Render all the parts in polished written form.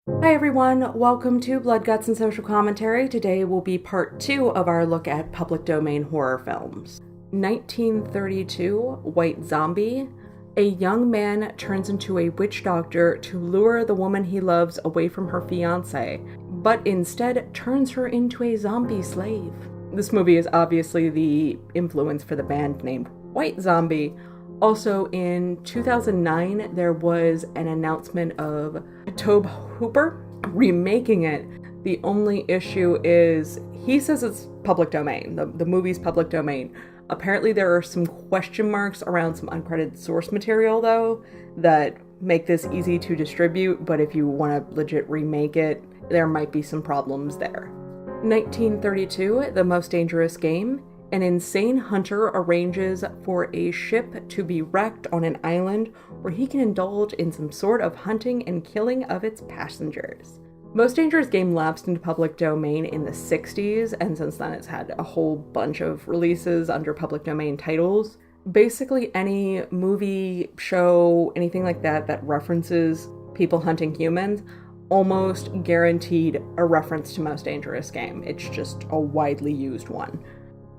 Hi everyone, welcome to Blood, Guts, and Social Commentary. Today will be part 2 of our look at public domain horror films. 1932, White Zombie. A young man turns into a witch doctor to lure the woman he loves away from her fiancé, but instead turns her into a zombie slave. This movie is obviously the influence for the band named White Zombie. Also, in 2009, there was an announcement of Tobe Hooper remaking it. The only issue is he says it's public domain. The movie's public domain. Apparently, there are some question marks around some uncredited source material, though, that make this easy to distribute, but if you want to legit remake it, there might be some problems there. 1932, The Most Dangerous Game. An insane hunter arranges for a ship to be wrecked on an island where he can indulge in some sort of hunting and killing of its passengers. Most Dangerous Game lapsed into public domain in the 60s, and since then it's had a whole bunch of releases under public domain titles. Basically any movie, show, anything like that that references people hunting humans, almost guaranteed a reference to Most Dangerous Game. It's just a widely used one.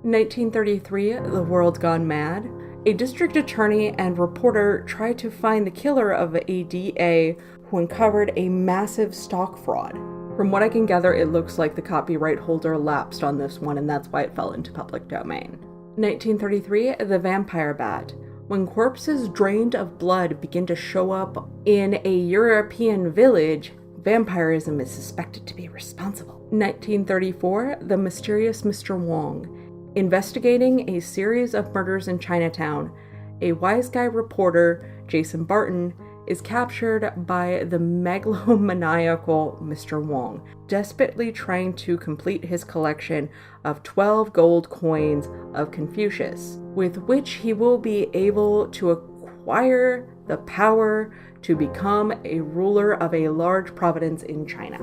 1933, The World's Gone Mad. A district attorney and reporter try to find the killer of a DA who uncovered a massive stock fraud. From what I can gather, it looks like the copyright holder lapsed on this one, and that's why it fell into public domain. 1933, The Vampire Bat. When corpses drained of blood begin to show up in a European village, vampirism is suspected to be responsible. 1934, The Mysterious Mr. Wong. Investigating a series of murders in Chinatown, a wise guy reporter, Jason Barton, is captured by the megalomaniacal Mr. Wong, desperately trying to complete his collection of 12 gold coins of Confucius, with which he will be able to acquire the power to become a ruler of a large province in China.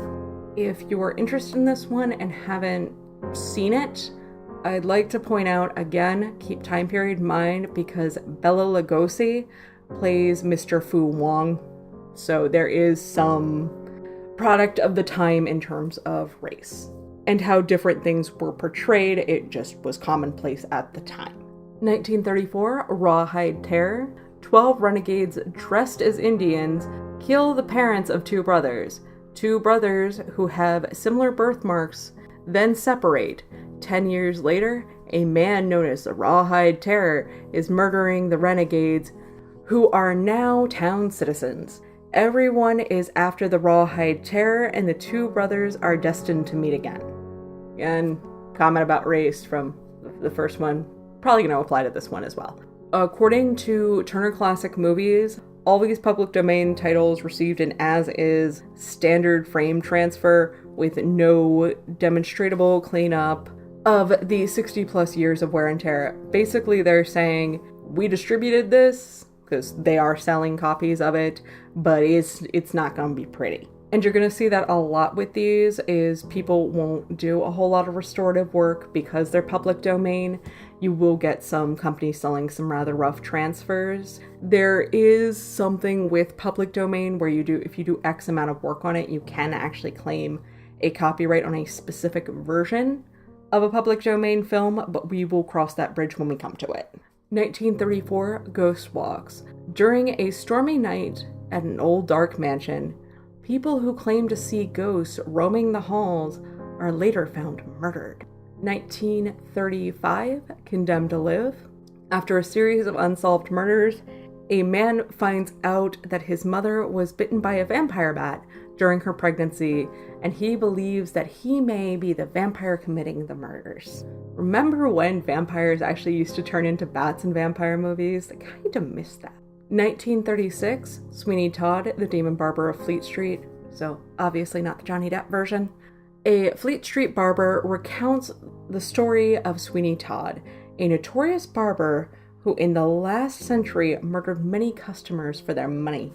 If you are interested in this one and haven't seen it, I'd like to point out, again, keep time period in mind, because Bela Lugosi plays Mr. Fu Wong, so there is some product of the time in terms of race. And how different things were portrayed, it just was commonplace at the time. 1934, Rawhide Terror. 12 renegades dressed as Indians kill the parents of two brothers. Two brothers who have similar birthmarks then separate. 10 years later, a man known as the Rawhide Terror is murdering the renegades, who are now town citizens. Everyone is after the Rawhide Terror, and the two brothers are destined to meet again. And comment about race from the first one, probably going to apply to this one as well. According to Turner Classic Movies, all these public domain titles received an as-is standard frame transfer with no demonstrable cleanup of the 60 plus years of wear and tear. Basically, they're saying, we distributed this, because they are selling copies of it, but it's not going to be pretty. And you're going to see that a lot with these, is people won't do a whole lot of restorative work because they're public domain. You will get some companies selling some rather rough transfers. There is something with public domain where if you do X amount of work on it, you can actually claim a copyright on a specific version of a public domain film, but we will cross that bridge when we come to it. 1934, Ghost Walks. During a stormy night at an old dark mansion, people who claim to see ghosts roaming the halls are later found murdered. 1935, Condemned to Live. After a series of unsolved murders, a man finds out that his mother was bitten by a vampire bat during her pregnancy, and he believes that he may be the vampire committing the murders. Remember when vampires actually used to turn into bats in vampire movies? I kind of miss that. 1936, Sweeney Todd, the Demon Barber of Fleet Street, so obviously not the Johnny Depp version. A Fleet Street barber recounts the story of Sweeney Todd, a notorious barber who in the last century murdered many customers for their money.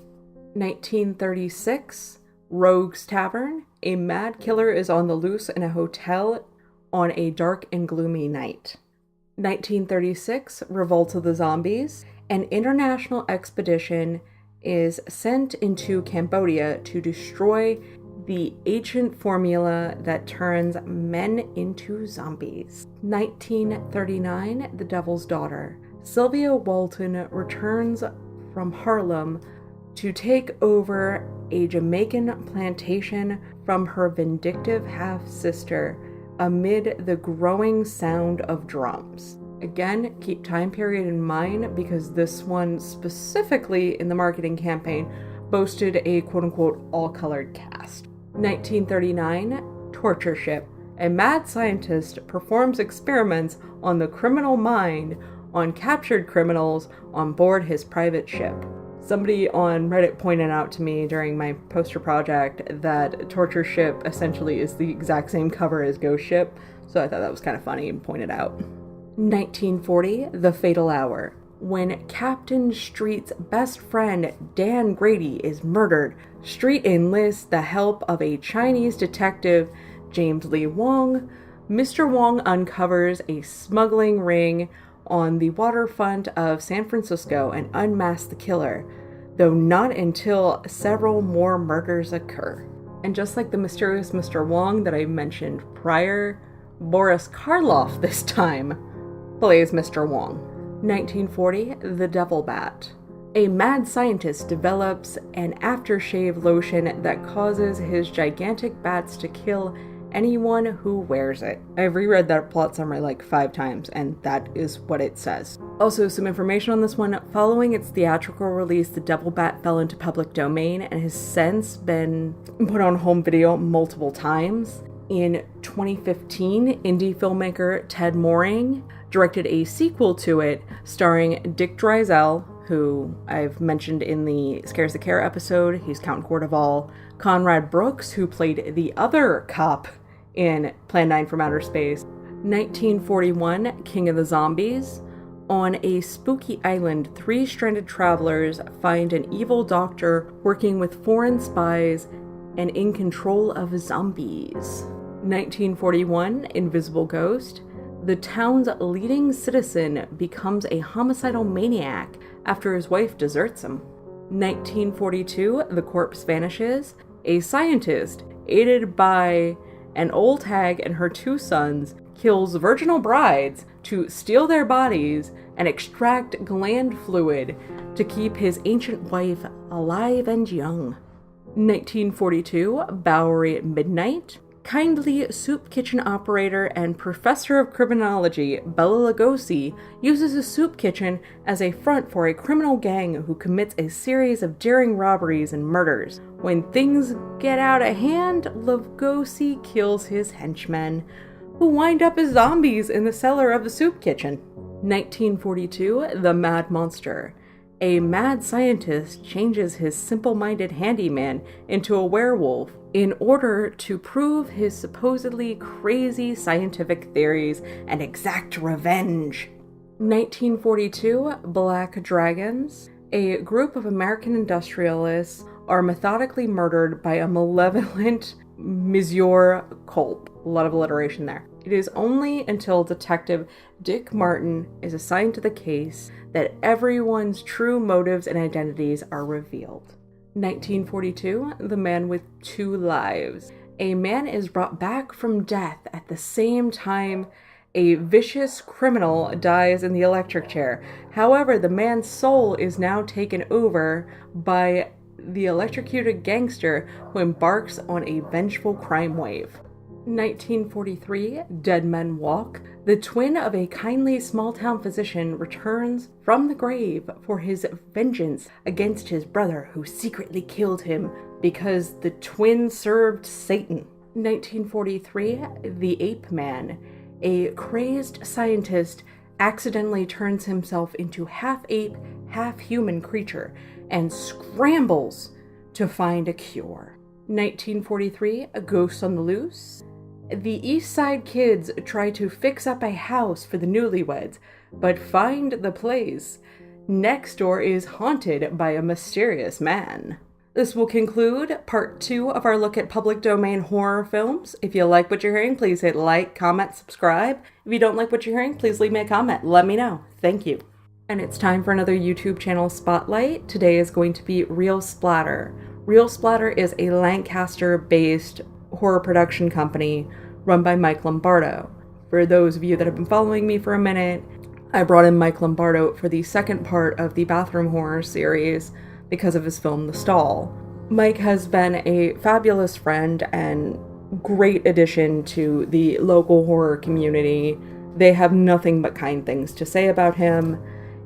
1936, Rogue's Tavern. A mad killer is on the loose in a hotel on a dark and gloomy night. 1936, Revolt of the Zombies. An international expedition is sent into Cambodia to destroy the ancient formula that turns men into zombies. 1939, The Devil's Daughter. Sylvia Walton returns from Harlem to take over a Jamaican plantation from her vindictive half-sister amid the growing sound of drums. Again, keep time period in mind because this one specifically in the marketing campaign boasted a quote-unquote all-colored cast. 1939, Torture Ship. A mad scientist performs experiments on the criminal mind on captured criminals on board his private ship. Somebody on Reddit pointed out to me during my poster project that Torture Ship essentially is the exact same cover as Ghost Ship, so I thought that was kind of funny and pointed out. 1940, The Fatal Hour. When Captain Street's best friend, Dan Grady, is murdered, Street enlists the help of a Chinese detective, James Lee Wong. Mr. Wong uncovers a smuggling ring on the waterfront of San Francisco and unmasks the killer, though not until several more murders occur. And just like the mysterious Mr. Wong that I mentioned prior, Boris Karloff this time plays Mr. Wong. 1940, The Devil Bat. A mad scientist develops an aftershave lotion that causes his gigantic bats to kill anyone who wears it. I've reread that plot summary like 5 times, and that is what it says. Also, some information on this one. Following its theatrical release, The Devil Bat fell into public domain and has since been put on home video multiple times. In 2015, indie filmmaker Ted Moring directed a sequel to it starring Dick Drysdale, who I've mentioned in the Scares the Care episode. He's Count Gordeval. Conrad Brooks, who played the other cop in Plan 9 from Outer Space. 1941, King of the Zombies. On a spooky island, 3 stranded travelers find an evil doctor working with foreign spies and in control of zombies. 1941, Invisible Ghost. The town's leading citizen becomes a homicidal maniac after his wife deserts him. 1942, The Corpse Vanishes. A scientist, aided by an old hag and her 2 sons, kills virginal brides to steal their bodies and extract gland fluid to keep his ancient wife alive and young. 1942, Bowery at Midnight. Kindly soup kitchen operator and professor of criminology Bela Lugosi uses a soup kitchen as a front for a criminal gang who commits a series of daring robberies and murders. When things get out of hand, Lugosi kills his henchmen, who wind up as zombies in the cellar of the soup kitchen. 1942, The Mad Monster. A mad scientist changes his simple-minded handyman into a werewolf in order to prove his supposedly crazy scientific theories and exact revenge. 1942, Black Dragons. A group of American industrialists are methodically murdered by a malevolent Monsieur Culp. A lot of alliteration there. It is only until Detective Dick Martin is assigned to the case that everyone's true motives and identities are revealed. 1942, The Man with 2 Lives. A man is brought back from death at the same time a vicious criminal dies in the electric chair. However, the man's soul is now taken over by the electrocuted gangster who embarks on a vengeful crime wave. 1943, Dead Men Walk. The twin of a kindly small-town physician returns from the grave for his vengeance against his brother who secretly killed him because the twin served Satan. 1943, The Ape Man. A crazed scientist accidentally turns himself into half-ape, half-human creature and scrambles to find a cure. 1943, A Ghost on the Loose. The East Side kids try to fix up a house for the newlyweds, but find the place next door is haunted by a mysterious man. This will conclude part 2 of our look at public domain horror films. If you like what you're hearing, please hit like, comment, subscribe. If you don't like what you're hearing, please leave me a comment. Let me know. Thank you. And it's time for another YouTube channel spotlight. Today is going to be Real Splatter. Real Splatter is a Lancaster-based horror production company run by Mike Lombardo. For those of you that have been following me for a minute, I brought in Mike Lombardo for the second part of the bathroom horror series because of his film The Stall. Mike has been a fabulous friend and great addition to the local horror community. They have nothing but kind things to say about him.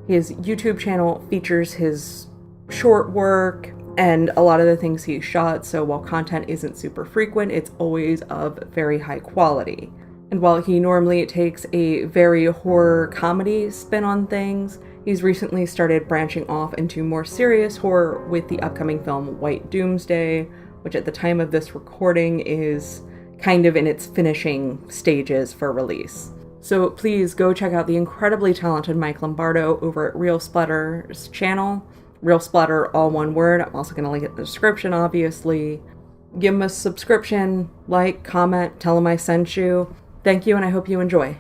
His YouTube channel features his short work and a lot of the things he shot, so while content isn't super frequent, it's always of very high quality. And while he normally takes a very horror comedy spin on things, he's recently started branching off into more serious horror with the upcoming film White Doomsday, which at the time of this recording is kind of in its finishing stages for release. So please go check out the incredibly talented Mike Lombardo over at Real Splatter's channel. Real Splatter, all one word. I'm also going to link it in the description, obviously. Give him a subscription, like, comment, tell him I sent you. Thank you, and I hope you enjoy.